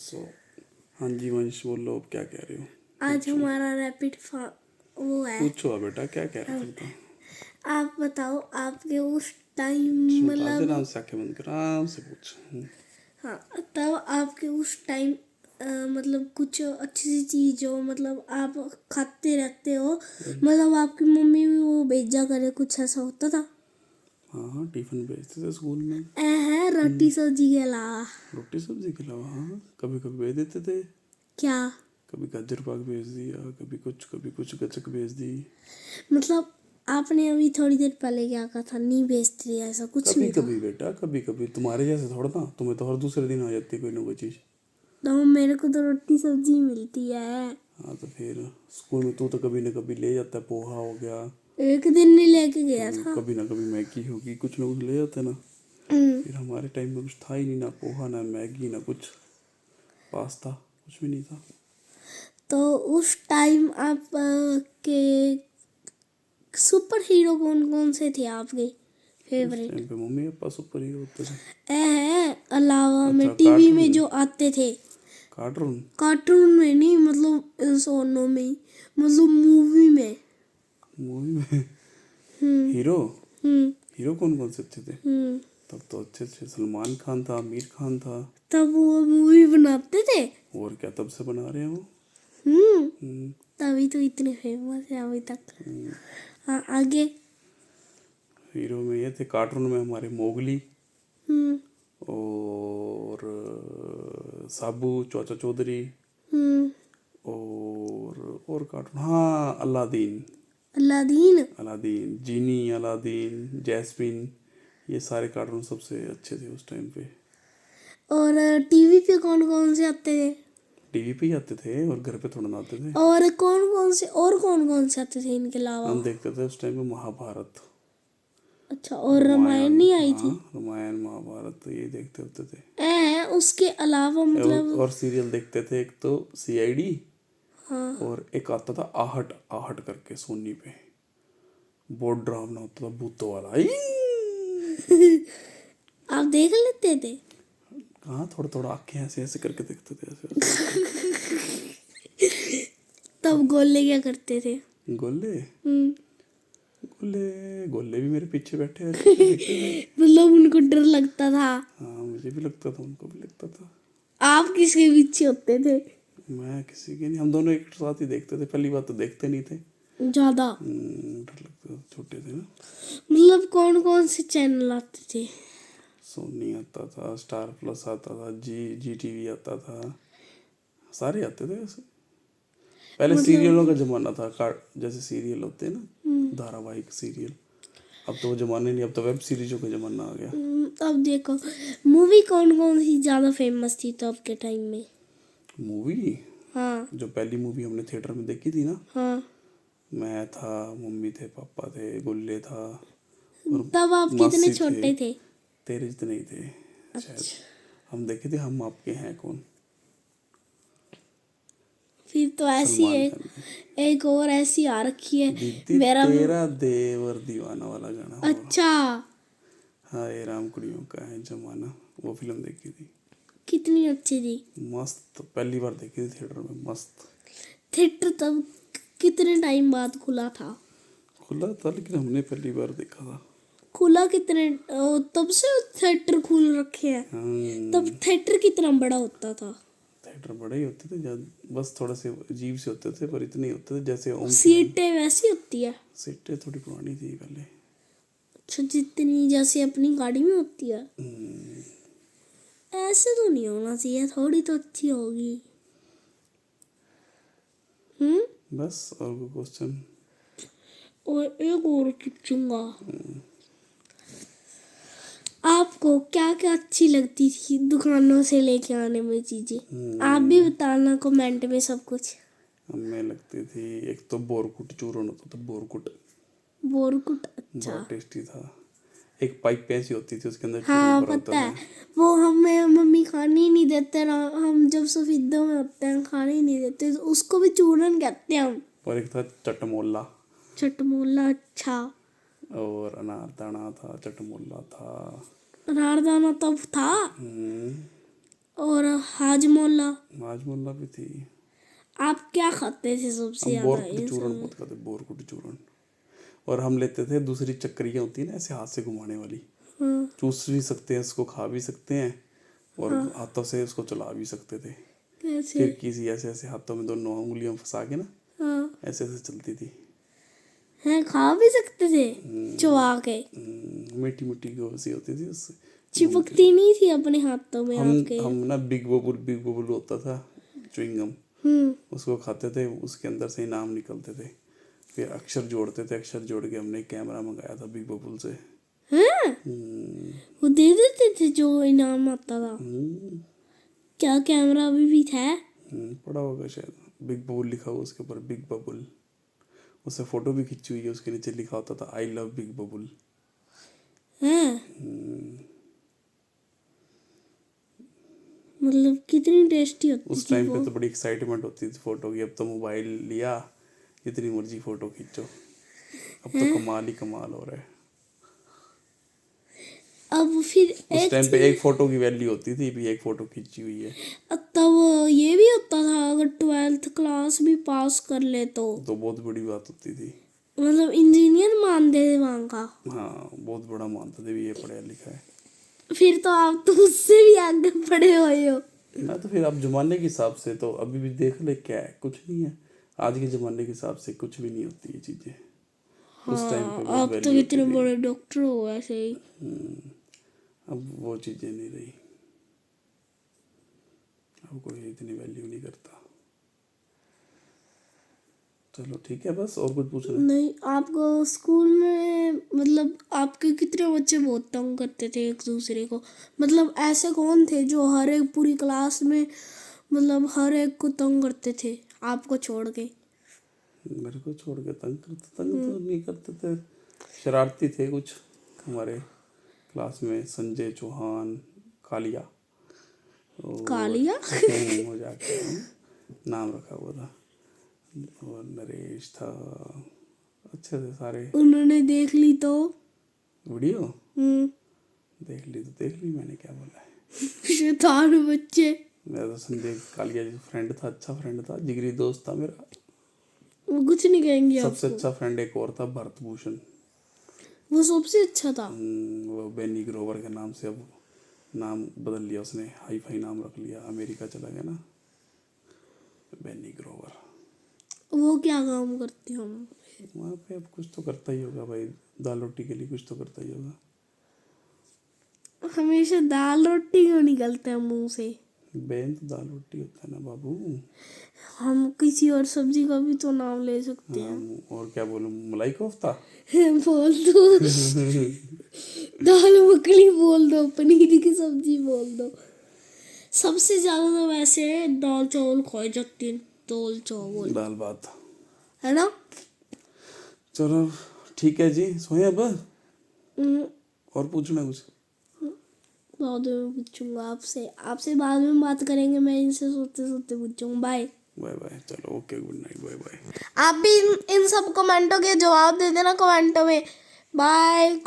सो हाँ जी वंश बोलो, अब क्या कह रहे हो? आज हमारा रैपिड वो है। पूछो अब बेटा, क्या कह रहे थे? तो आप बताओ, आपके उस टाइम बता दे, मतलब आराम से आंखें बंद कर, आराम से पूछ। हाँ, तब आपके उस टाइम मतलब कुछ अच्छी सी चीज हो, मतलब आप खाते रहते हो, मतलब आपकी मम्मी भी वो भेजा करे, कुछ ऐसा होता था? हाँ हाँ, टिफिन भेजते थे स्कूल में। है रोटी सब्जी के अलावा? रोटी सब्जी के अलावा हाँ, कभी कभी भेज देते थे। क्या? कभी गाजर पाक भेज दिया, कभी कुछ गचक भेज दी। मतलब आपने अभी थोड़ी देर पहले क्या कहा था, नहीं भेजते थे, ऐसा कुछ कभी नहीं था? कभी बेटा, कभी कभी। तुम्हारे जैसे थोड़ा ना, तुम्हें तो हर दूसरे दिन आ जाती है कोई ना कोई चीज़। तो मेरे को तो रोटी सब्जी मिलती है। हाँ तो फिर स्कूल में तू तो कभी ना कभी ले जाता है, पोहा हो गया, एक दिन नहीं लेके गया था। कभी ना कभी मैगी होगी, कुछ ना कुछ ले जाते ना। हम्म, फिर हमारे टाइम में कुछ था ही नहीं, ना पोहा ना मैगी ना कुछ पास्ता, कुछ भी नहीं था। तो उस टाइम आप के सुपर हीरो कौन कौन से थे आपके उस फेवरेट? टाइम पे मम्मी पापा सुपर हीरो होते थे। अलावा में अच्छा, टीवी में कार्टून जो आते थे। कार्टून कार्टून में नहीं, मतलब सोनों में, मतलब मूवी में। मूवी में हम्म हीरो हम्म हीरो कौन कौन से अच्छे थे? हम्म तब तो अच्छे अच्छे सलमान खान था, आमिर खान था। तब वो मूवी बनाते थे। और क्या, तब से बना रहे हैं वो। हम्म हम्म, तभी तो इतने फेमस है अभी तक। हम्म। हाँ, आगे। हीरो में ये थे, कार्टून में हमारे मोगली हम्म और साबू चौचा चौधरी। हम्म और कार्टून, हाँ, अलादीन। अलादीन। अलादीन, जीनी, अलादीन, जैस्मिन, ये सारे कार्टून सबसे अच्छे थे उस टाइम पे। और टीवी पे कौन कौन से आते थे? टीवी पे ही आते थे और घर पे थोड़ा ना आते थे। और कौन कौन से आते थे इनके अलावा? हम देखते थे उस टाइम पे महाभारत, अच्छा, और रामायण रामायण। नहीं आई हाँ, थी? रामायण महाभारत तो ये देखते होते थे। उसके अलावा मतलब। और सीरियल देखते थे, एक तो सीआईडी, हाँ। और एक आता था आहट, आहट करके सोनी पे। बहुत डरावना होता था, भूतों वाला। ई! आप देख लेते थे? हाँ, थोड़ा थोड़ा आंखें ऐसे ऐसे करके देखते थे, ऐसे ऐसे करके। तब गोले क्या करते थे? गोले हम्म, गोले गोले भी मेरे पीछे बैठे रहते थे, देखते थे। मतलब उनको डर लगता था? हाँ, मुझे भी लगता था, उनको भी लगता था। आप किसके पीछे होते थे? मैं किसी के नहीं, हम दोनों एक साथ ही देखते थे। पहली बात तो देखते नहीं थे, ज्यादा? डर लगता था, छोटे थे ना। मतलब कौन कौन से चैनल आते थे? सोनी आता था, स्टार प्लस आता था, जी टीवी आता था, सारे आते थे ऐसे। पहले सीरियलों का मतलब जमाना था, जैसे सीरियल होते हैं ना, धारावाहिक सीरियल। अब तो वो जमाने नहीं, अब तो वेब सीरीजों का जमाना आ गया। अब देखो, मूवी कौन कौन सी ज्यादा फेमस थी तो आपके टाइम में? मूवी, हाँ जो पहली मूवी हमने थिएटर में देखी थी ना, हाँ। मैं था, मम्मी थे, पापा थे, गुल्ले था, और तब आप कितने मासी थे। छोटे थे? तेरे जितने ही थे शायद। अच्छा, हम देखे थे हम आपके हैं कौन, फिर तो ऐसी सलमान खान की। एक और ऐसी आ रखी है। दीदी मेरा तेरा देवर दीवाना वाला गाना हो रहा। अच्छा, हाय राम कुड़ियों का है जमाना, वो फिल्म देखी थी। कितनी अच्छी थी? मस्त, पहली बार देखी थी थिएटर में, मस्त। थिएटर तब कितने टाइम बाद खुला था? खुला था लेकिन हमने पहली बार देखा था। खुला कितने तब से थिएटर खुल रखे हैं। तब हाँ, थिएटर कितना बड़ा होता था? थिएटर बड़े ही होते थे, बस थोड़े से अजीब से होते थे, पर इतने ही होते थे जैसे ओम की लाइन। सीटें वैसी होती है? सीटें थोड़ी पुरानी थी पहले। अच्छा, जितनी जैसे अपनी गाड़ी में होती है? ऐसे तो नहीं होना चाहिए, थोड़ी तो अच्छी होगी। बस, और कोई क्वेश्चन? और एक और पूछूंगा, आपको क्या क्या अच्छी लगती थी दुकानों से लेके आने में चीजें? आप भी बताना कमेंट में सब कुछ। हमें लगती थी, एक तो बोरकुट चूरन होता था, बोरकुट बोरकुट? अच्छा। बहुत टेस्टी था। एक पाइप ऐसी होती थी, उसके अंदर चूरन हाँ भरा होता पता है, था। वो हमें मम्मी खाने ही नहीं देते ना, हम जब सफेदों में होते हैं खाने ही नहीं देते, तो उसको भी चूरन कहते हैं हम। और एक था चटमोला, चटमोला? अच्छा। और अनारदाना था, चटमोला था। अनारदाना तब था? हम्म, और हाजमोला। हाजमोला भी थी। आप क्या खाते थे सबसे हम ज्यादा बोरकुट इन चूरन सब में? बहुत खाते, बोरकुट चूरन। और हम लेते थे दूसरी चक्करियाँ होती है ना ऐसे हाथ से घुमाने वाली, हाँ चूस भी सकते हैं उसको, खा भी सकते हैं और हाथों से उसको चला भी सकते थे। कैसे? फिर किसी ऐसे ऐसे हाथों में दोनों उंगलियों फंसा के ना हाँ ऐसे ऐसे चलती थी। हैं, खा भी सकते थे चबा के? मीठी मीठी सी होती थी उससे। चिपकती नहीं थी अपने हाथों में आपके? हम ना बिग बबुल होता था च्युइंगम, उसको खाते थे, उसके अंदर से ही नाम निकलते थे। फिर अक्षर जोड़ते थे, अक्षर जोड़ के हमने एक कैमरा मंगाया था बिग बबुल से। हैं? वो दे देते थे जो इनाम आता था? क्या कैमरा अभी भी था? पड़ा होगा शायद, बिग बबुल लिखा हुआ उसके ऊपर, बिग बबुल। उससे फोटो भी खींची हुई है, उसके नीचे लिखा होता था आई लव बिग बबुल। हैं? मतलब कितनी टेस्टी होती उस थी टाइम वो? पे तो बड़ी एक्साइटमेंट होती थी फोटो की। अब तो मोबाइल लिया, जितनी मर्जी फोटो खींचो। अब तो कमाल ही कमाल हो रहा है। अब फिर उस टाइम पे एक फोटो की वैल्यू होती थी, भी एक फोटो खींची हुई है तब ये भी होता था, अगर 12th क्लास भी पास कर ले तो बहुत बड़ी बात होती थी। मतलब इंजीनियर मानते थे वहाँ का। हाँ बहुत बड़ा मानते थे भी ये पढ़ा लिखा है। फिर तो आप तो उससे भी आगे पढ़े हुए हो। ना तो फिर अब जमाने के हिसाब से तो अभी भी देख ले, क्या है, कुछ नहीं है। आज के जमाने के हिसाब से कुछ भी नहीं होती ये चीजें। उस टाइम पे बहुत आप तो वैल्यू होती कितने थी। बड़े डॉक्टर हो ऐसे ही। अब वो चीजें नहीं रही, अब कोई इतनी वैल्यू नहीं करता। चलो ठीक है, बस और कुछ पूछना है? नहीं, आपको स्कूल में मतलब आपके कितने बच्चे बहुत तंग करते थे एक दूसरे को? मतलब ऐसे कौन थे जो हर एक पूरी क्लास में मतलब हर एक को तंग करते थे आपको छोड़ के? मेरे को छोड़ के तंग तो नहीं करते थे, शरारती थे कुछ हमारे क्लास में। संजय चौहान, कालिया कालिया? मजाक कर रहा हूँ, नाम रखा हुआ था। और नरेश था, अच्छे थे सारे। उन्होंने देख ली तो? वीडियो हम्म। देख ली तो देख ली, मैंने क्या बोला है। शैतान बच्चे। मेरा तो संजय कालिया जो फ्रेंड था, अच्छा फ्रेंड था, जिगरी दोस्त था मेरा। वो कुछ नहीं कहेंगे सबसे आपको। अच्छा फ्रेंड एक और था, भरत भूषण। वो सबसे अच्छा था। वो बेनी ग्रोवर के नाम से अब नाम बदल लिया उसने, हाई फाई नाम रख लिया, अमेरिका चला गया ना। बेनी ग्रोवर वो क्या काम करते हो? वहाँ पे अब कुछ तो करता ही होगा भाई, दाल रोटी के लिए कुछ तो करता ही होगा। हमेशा दाल रोटी क्यों निकलता है मुंह से? बेन तो दाल रोटी होता है ना बाबू। हम किसी और सब्जी का भी तो नाम ले सकते हैं। हाँ, और क्या बोलूं, मलाई कोफ्ता। बोल दो। दाल मखनी बोल दो, पनीर की सब्जी बोल दो। सबसे ज्यादा तो वैसे दाल चावल खाए जाते हैं, दाल चावल, दाल भात। है ना? चलो ठीक है जी, सोए अब। हम्म, और पूछना कुछ? बाद में पूछूंगा आपसे, आपसे बाद में बात करेंगे। मैं इनसे सोते सोते पूछूंगा। बाय बाय बाय, चलो okay, good night, bye bye. आप भी इन सब कमेंटों के जवाब दे देना कमेंटों में। बाय।